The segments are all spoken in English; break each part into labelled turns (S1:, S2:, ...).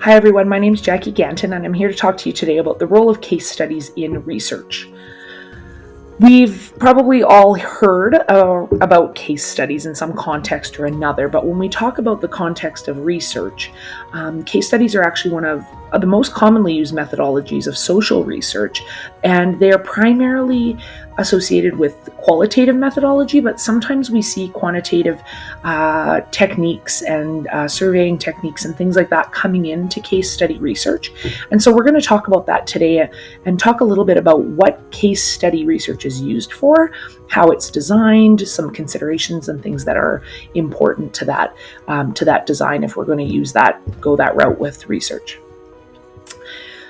S1: Hi everyone, my name is Jackie Ganton and I'm here to talk to you today about the role of case studies in research. We've probably all heard about case studies in some context or another, but when we talk about the context of research, case studies are actually one of the most commonly used methodologies of social research, and they are primarily associated with qualitative methodology, but sometimes we see quantitative techniques and surveying techniques and things like that coming into case study research. And so we're going to talk about that today and talk a little bit about what case study research is used for, how it's designed, some considerations and things that are important to that design if we're going to go that route with research.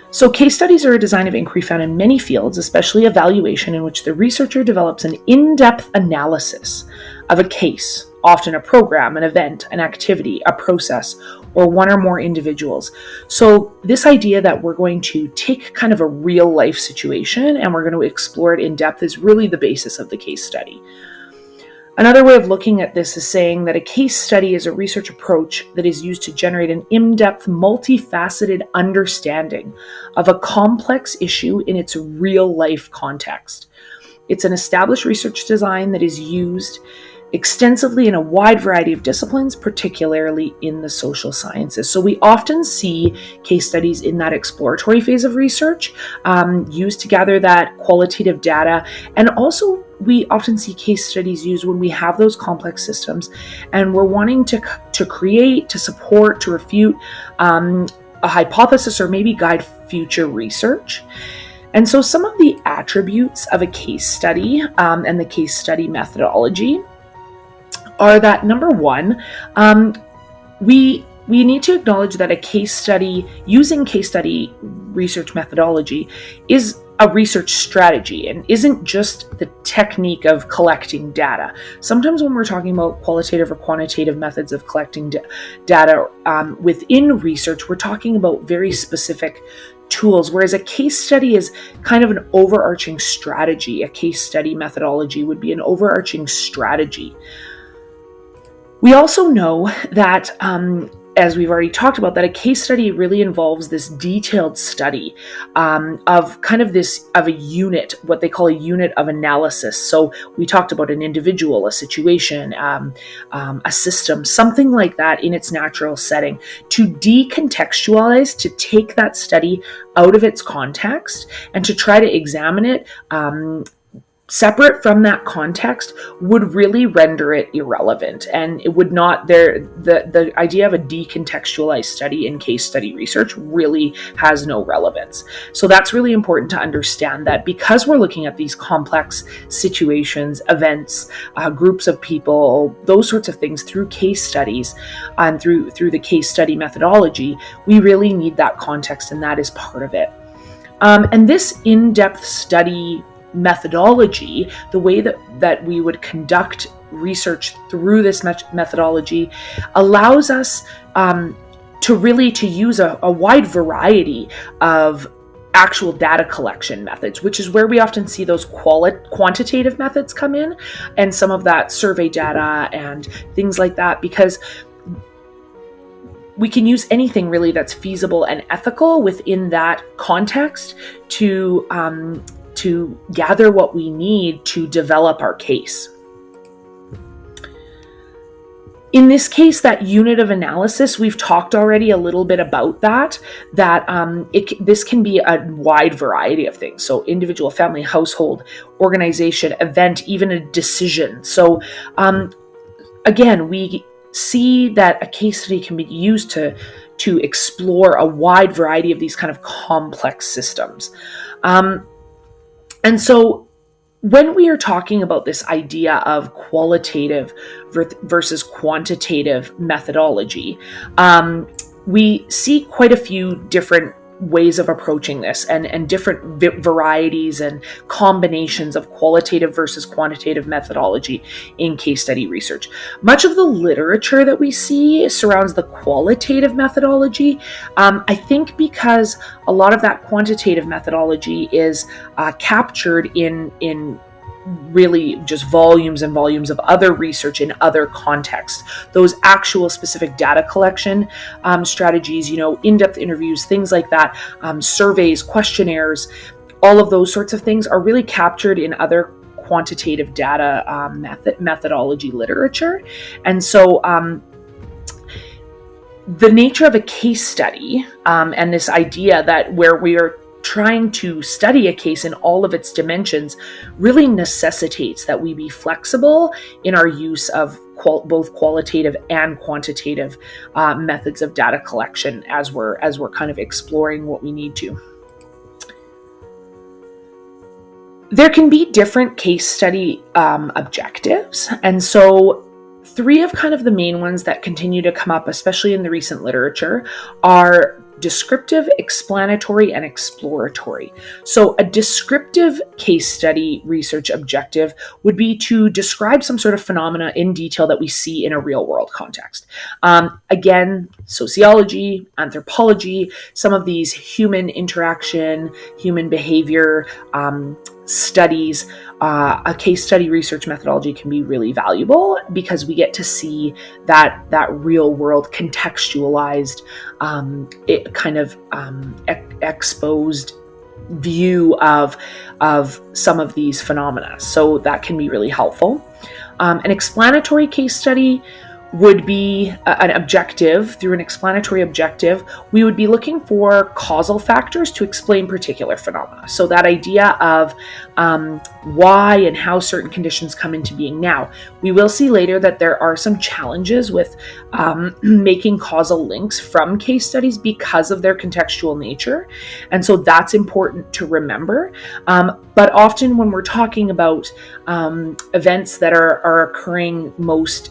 S1: So case studies are a design of inquiry found in many fields, especially evaluation, in which the researcher develops an in-depth analysis of a case, often a program, an event, an activity, a process, or one or more individuals. So this idea that we're going to take kind of a real life situation and we're going to explore it in depth is really the basis of the case study. Another way of looking at this is saying that a case study is a research approach that is used to generate an in-depth, multifaceted understanding of a complex issue in its real-life context. It's an established research design that is used extensively in a wide variety of disciplines, particularly in the social sciences. So we often see case studies in that exploratory phase of research, used to gather that qualitative data, and also we often see case studies used when we have those complex systems and we're wanting to create, to support, to refute a hypothesis or maybe guide future research. And so some of the attributes of a case study and the case study methodology are that, number one, we need to acknowledge that a case study, using case study research methodology, is a research strategy and isn't just the technique of collecting data. Sometimes when we're talking about qualitative or quantitative methods of collecting data within research, we're talking about very specific tools, whereas a case study is kind of an overarching strategy. A case study methodology would be an overarching strategy. We also know that, as we've already talked about, that a case study really involves this detailed study of a unit, what they call a unit of analysis. So we talked about an individual, a situation, a system, something like that in its natural setting. To decontextualize, to take that study out of its context and to try to examine it separate from that context would really render it irrelevant, and it would not. The idea of a decontextualized study in case study research really has no relevance. So that's really important to understand, that because we're looking at these complex situations, events, groups of people, those sorts of things through case studies and through the case study methodology, we really need that context, and that is part of it. And this in-depth study methodology, the way that we would conduct research through this methodology, allows us to use a wide variety of actual data collection methods, which is where we often see those quantitative methods come in, and some of that survey data and things like that, because we can use anything really that's feasible and ethical within that context to gather what we need to develop our case. In this case, that unit of analysis, we've talked already a little bit about that this can be a wide variety of things. So individual, family, household, organization, event, even a decision. So again, we see that a case study can be used to explore a wide variety of these kind of complex systems. And so when we are talking about this idea of qualitative versus quantitative methodology, we see quite a few different ways of approaching this and different varieties and combinations of qualitative versus quantitative methodology in case study research. Much of the literature that we see surrounds the qualitative methodology, I think because a lot of that quantitative methodology is captured in really just volumes and volumes of other research in other contexts. Those actual specific data collection strategies, in-depth interviews, things like that, surveys, questionnaires, all of those sorts of things are really captured in other quantitative data methodology literature. And so the nature of a case study and this idea that where we are trying to study a case in all of its dimensions really necessitates that we be flexible in our use of both qualitative and quantitative methods of data collection as we're kind of exploring what we need to. There can be different case study objectives, and so three of kind of the main ones that continue to come up, especially in the recent literature, are descriptive, explanatory, and exploratory. So a descriptive case study research objective would be to describe some sort of phenomena in detail that we see in a real world context. Again, sociology, anthropology, some of these human interaction, human behavior studies, a case study research methodology can be really valuable because we get to see that real world contextualized, exposed view of some of these phenomena. So that can be really helpful. An explanatory case study would be an objective. Through an explanatory objective, we would be looking for causal factors to explain particular phenomena. So that idea of why and how certain conditions come into being. Now, we will see later that there are some challenges with making causal links from case studies because of their contextual nature. And so that's important to remember. But often when we're talking about events that are occurring most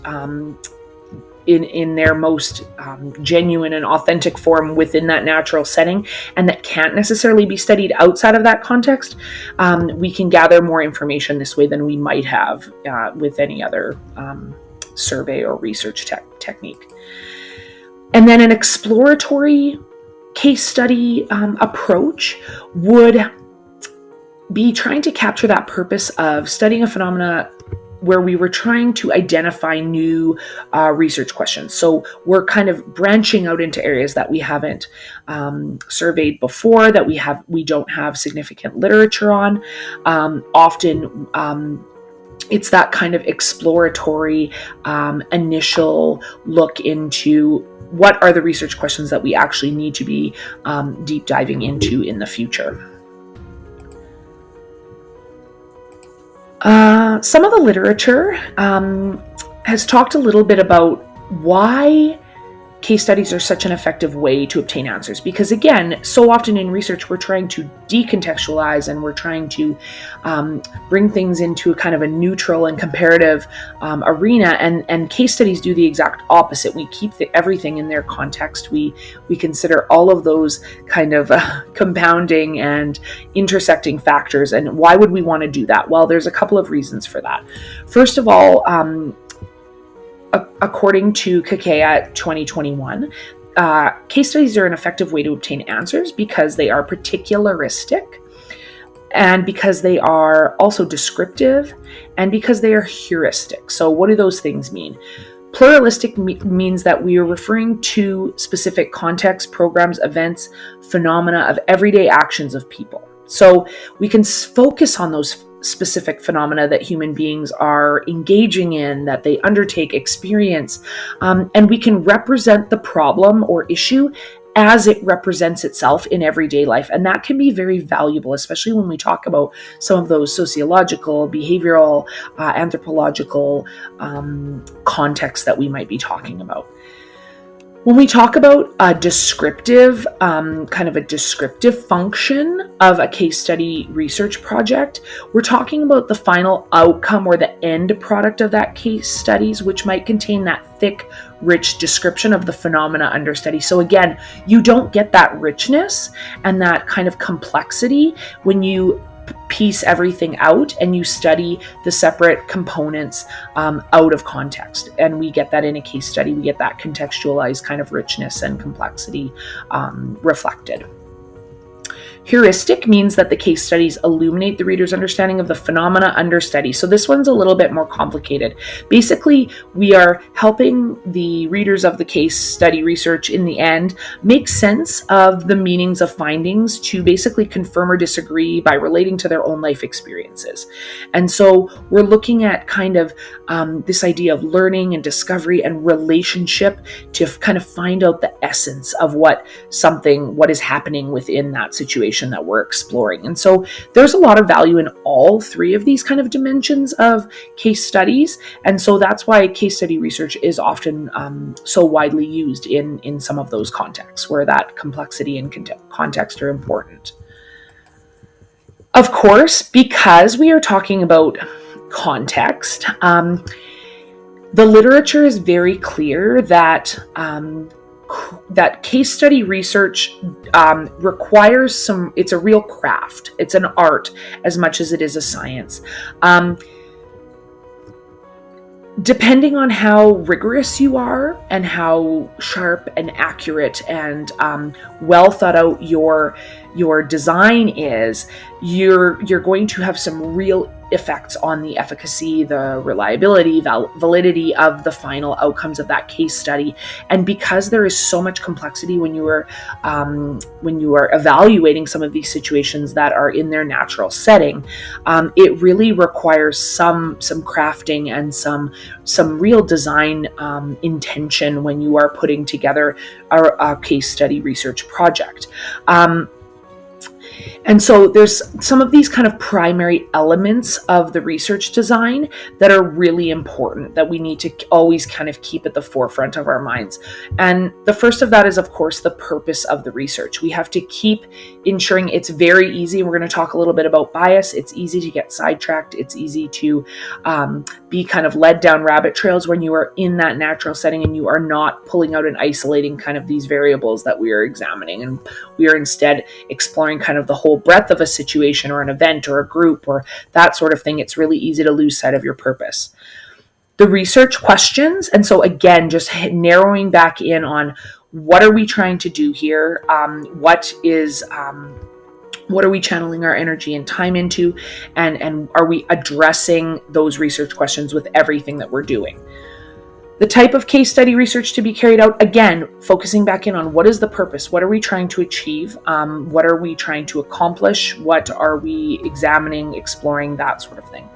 S1: in their most genuine and authentic form within that natural setting, and that can't necessarily be studied outside of that context, we can gather more information this way than we might have with any other survey or research technique. And then an exploratory case study approach would be trying to capture that purpose of studying a phenomena where we were trying to identify new research questions. So we're kind of branching out into areas that we haven't surveyed before, that we don't have significant literature on. Often it's that kind of exploratory initial look into what are the research questions that we actually need to be deep diving into in the future. Some of the literature has talked a little bit about why case studies are such an effective way to obtain answers. Because again, so often in research, we're trying to decontextualize and we're trying to bring things into a kind of a neutral and comparative arena. And case studies do the exact opposite. We keep everything in their context. We consider all of those kind of compounding and intersecting factors. And why would we want to do that? Well, there's a couple of reasons for that. First of all, according to Kakea 2021, case studies are an effective way to obtain answers because they are particularistic, and because they are also descriptive, and because they are heuristic. So what do those things mean? Pluralistic means that we are referring to specific contexts, programs, events, phenomena of everyday actions of people. So we can focus on those specific phenomena that human beings are engaging in, that they undertake, experience, and we can represent the problem or issue as it represents itself in everyday life. And that can be very valuable, especially when we talk about some of those sociological, behavioral, anthropological contexts that we might be talking about. When we talk about a descriptive, kind of a descriptive function of a case study research project, we're talking about the final outcome or the end product of that case studies, which might contain that thick, rich description of the phenomena under study. So again, you don't get that richness and that kind of complexity when you piece everything out and you study the separate components out of context. And we get that in a case study. We get that contextualized kind of richness and complexity reflected. Heuristic means that the case studies illuminate the reader's understanding of the phenomena under study. So this one's a little bit more complicated. Basically, we are helping the readers of the case study research in the end make sense of the meanings of findings to basically confirm or disagree by relating to their own life experiences. And so we're looking at kind of this idea of learning and discovery and relationship to kind of find out the essence of what is happening within that situation that we're exploring. And so there's a lot of value in all three of these kind of dimensions of case studies. And so that's why case study research is often so widely used in some of those contexts where that complexity and context are important. Of course, because we are talking about context, the literature is very clear that case study research requires it's a real craft. It's an art as much as it is a science. Depending on how rigorous you are and how sharp and accurate and well thought out your design is, you're going to have some real effects on the efficacy, the reliability, validity of the final outcomes of that case study. And because there is so much complexity when you are evaluating some of these situations that are in their natural setting, it really requires some crafting and some real design intention when you are putting together a case study research project. And so there's some of these kind of primary elements of the research design that are really important that we need to always kind of keep at the forefront of our minds. And the first of that is, of course, the purpose of the research. We have to keep ensuring it's very easy. We're going to talk a little bit about bias. It's easy to get sidetracked. It's easy to be kind of led down rabbit trails when you are in that natural setting and you are not pulling out and isolating kind of these variables that we are examining. And we are instead exploring kind of the whole breadth of a situation or an event or a group or that sort of thing. It's really easy to lose sight of your purpose. The research questions, and so again, just narrowing back in on what are we trying to do here? What are we channeling our energy and time into? And are we addressing those research questions with everything that we're doing? The type of case study research to be carried out, again, focusing back in on what is the purpose? What are we trying to achieve? What are we trying to accomplish? What are we examining, exploring, that sort of thing.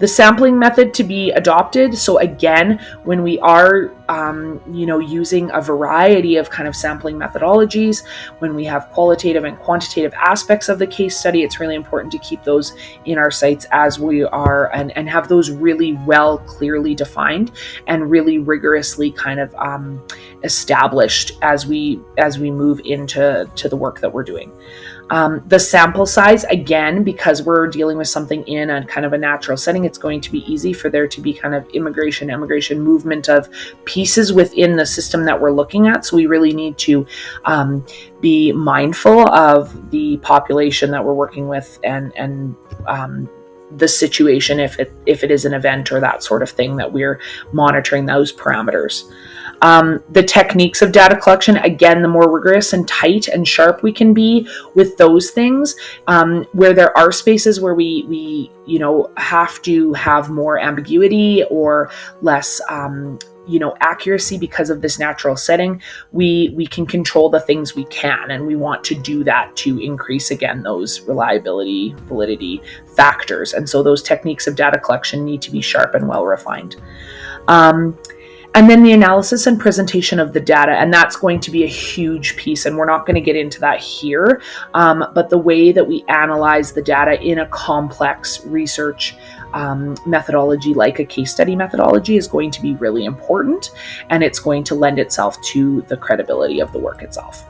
S1: The sampling method to be adopted. So again, when we are, using a variety of kind of sampling methodologies, when we have qualitative and quantitative aspects of the case study, it's really important to keep those in our sights as we are and have those really well, clearly defined and really rigorously kind of established as we move into the work that we're doing. The sample size, again, because we're dealing with something in a kind of a natural setting, it's going to be easy for there to be kind of immigration movement of pieces within the system that we're looking at. So we really need to be mindful of the population that we're working with and the situation if it is an event or that sort of thing that we're monitoring those parameters. The techniques of data collection, again, the more rigorous and tight and sharp we can be with those things, where there are spaces where we have to have more ambiguity or less accuracy because of this natural setting, we can control the things we can, and we want to do that to increase, again, those reliability, validity factors. And so those techniques of data collection need to be sharp and well refined. And then the analysis and presentation of the data, and that's going to be a huge piece, and we're not going to get into that here, but the way that we analyze the data in a complex research methodology like a case study methodology is going to be really important, and it's going to lend itself to the credibility of the work itself.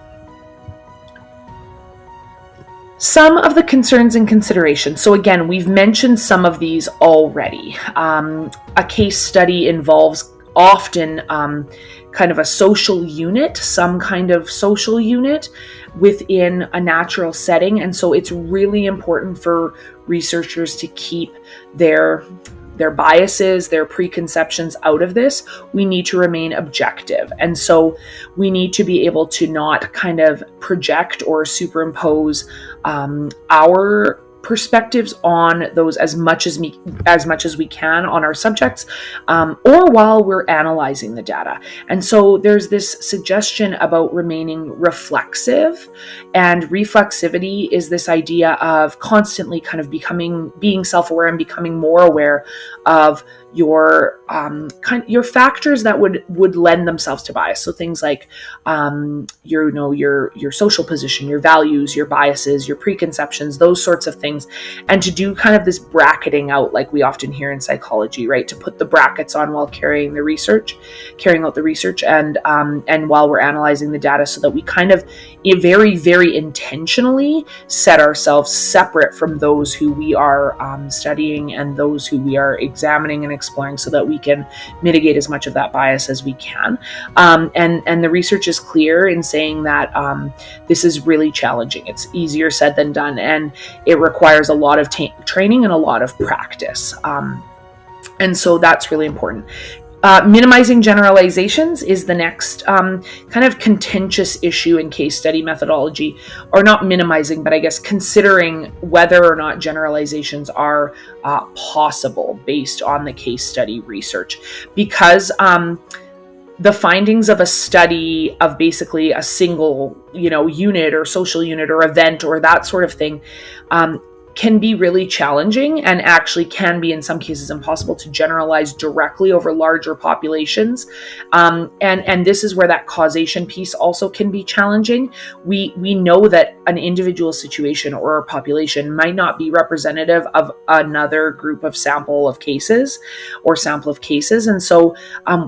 S1: Some of the concerns and considerations. So again, we've mentioned some of these already. A case study involves often kind of a social unit, some kind of social unit within a natural setting. And so it's really important for researchers to keep their their biases, their preconceptions out of this. We need to remain objective. And so we need to be able to not kind of project or superimpose our perspectives on those as much as we can on our subjects, or while we're analyzing the data. And so there's this suggestion about remaining reflexive, and reflexivity is this idea of constantly kind of being self-aware and becoming more aware of your factors that would lend themselves to bias. So things like your social position, your values, your biases, your preconceptions, those sorts of things, and to do kind of this bracketing out, like we often hear in psychology, right? To put the brackets on while carrying out the research, and while we're analyzing the data, so that we kind of very, very intentionally set ourselves separate from those who we are studying and those who we are examining and exploring, so that we can mitigate as much of that bias as we can. And the research is clear in saying that this is really challenging. It's easier said than done, and it requires a lot of training and a lot of practice. And so that's really important. Minimizing generalizations is the next kind of contentious issue in case study methodology, or not minimizing, but I guess considering whether or not generalizations are possible based on the case study research. Because the findings of a study of basically a single, unit or social unit or event or that sort of thing, can be really challenging, and actually can be in some cases impossible to generalize directly over larger populations. And this is where that causation piece also can be challenging. We know that an individual situation or a population might not be representative of another group of sample of cases. And so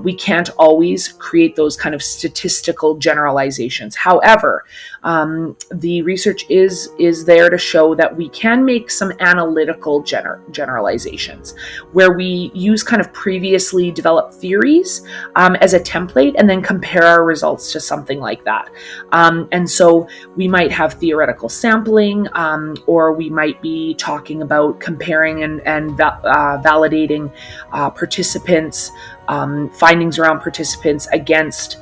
S1: we can't always create those kind of statistical generalizations. However, the research is there to show that we can make some analytical generalizations, where we use kind of previously developed theories as a template, and then compare our results to something like that. And so we might have theoretical sampling, or we might be talking about comparing and validating participants, findings around participants against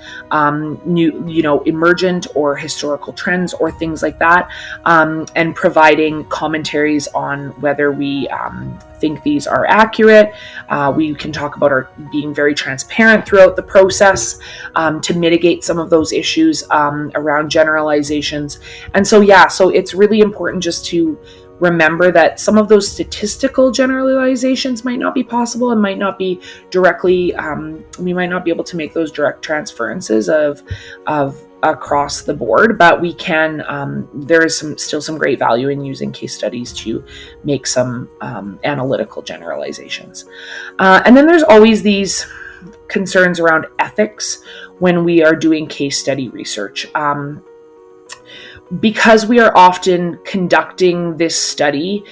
S1: new, emergent or historical trends or things like that, and providing commentaries on whether we think these are accurate. We can talk about our being very transparent throughout the process to mitigate some of those issues around generalizations. And so it's really important just to remember that some of those statistical generalizations might not be possible, and might not be directly, we might not be able to make those direct transferences of across the board, but we can, there is still some great value in using case studies to make some analytical generalizations. And then there's always these concerns around ethics when we are doing case study research. Because we are often conducting this study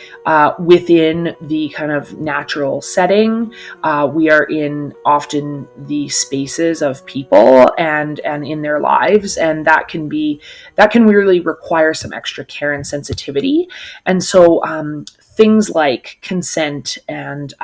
S1: within the kind of natural setting, we are in often the spaces of people and in their lives, and that can really require some extra care and sensitivity. And so things like consent and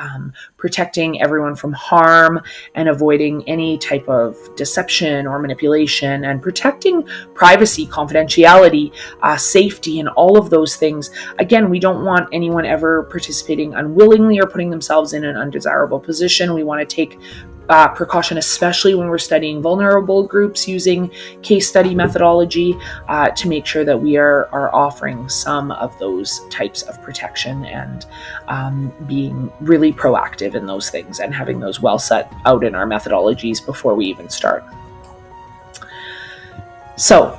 S1: protecting everyone from harm, and avoiding any type of deception or manipulation, and protecting privacy, confidentiality, safety, and all of those things. Again, we don't want anyone ever participating unwillingly or putting themselves in an undesirable position. We want to take precaution, especially when we're studying vulnerable groups using case study methodology, to make sure that we are offering some of those types of protection, and being really proactive in those things, and having those well set out in our methodologies before we even start. So,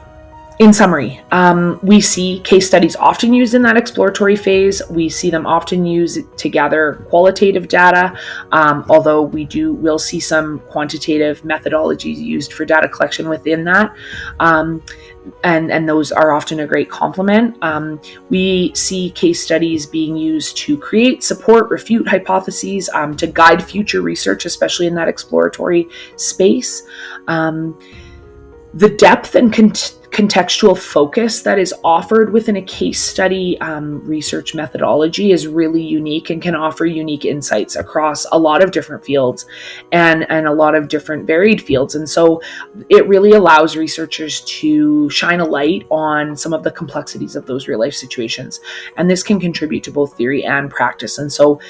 S1: in summary, we see case studies often used in that exploratory phase. We see them often used to gather qualitative data, although we'll see some quantitative methodologies used for data collection within that. And those are often a great complement. We see case studies being used to create, support, refute hypotheses, to guide future research, especially in that exploratory space. The depth and contextual focus that is offered within a case study research methodology is really unique and can offer unique insights across a lot of different fields and a lot of different varied fields. And so it really allows researchers to shine a light on some of the complexities of those real life situations. And this can contribute to both theory and practice. And so,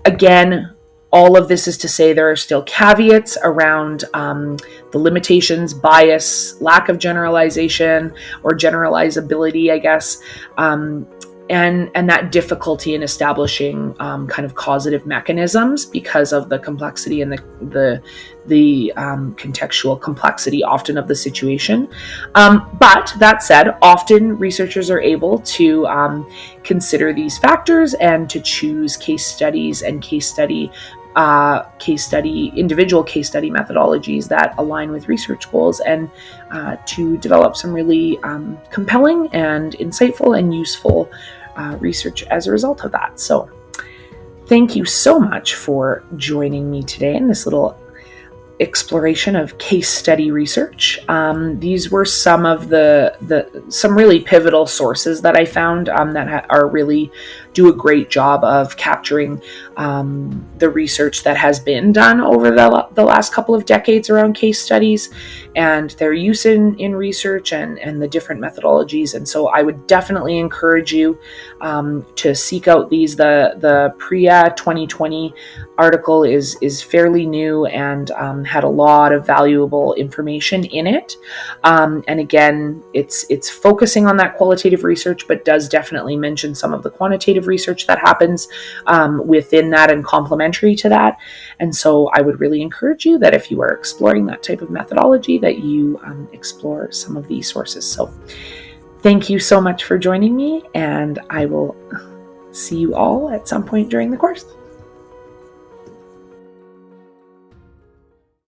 S1: again, all of this is to say there are still caveats around the limitations, bias, lack of generalization or generalizability, I guess, and that difficulty in establishing kind of causative mechanisms because of the complexity and the contextual complexity often of the situation. But that said, often researchers are able to consider these factors and to choose case studies and individual case study methodologies that align with research goals, and to develop some really compelling and insightful and useful research as a result of that. So thank you so much for joining me today in this little exploration of case study research. These were some of some really pivotal sources that I found that are really do a great job of capturing the research that has been done over the last couple of decades around case studies and their use in research and the different methodologies. And so I would definitely encourage you to seek out these. The PRIA 2020 article is fairly new and had a lot of valuable information in it. And again, it's focusing on that qualitative research, but does definitely mention some of the quantitative research that happens within that and complementary to that. And so I would really encourage you that if you are exploring that type of methodology, that you explore some of these sources. So thank you so much for joining me, and I will see you all at some point during the course.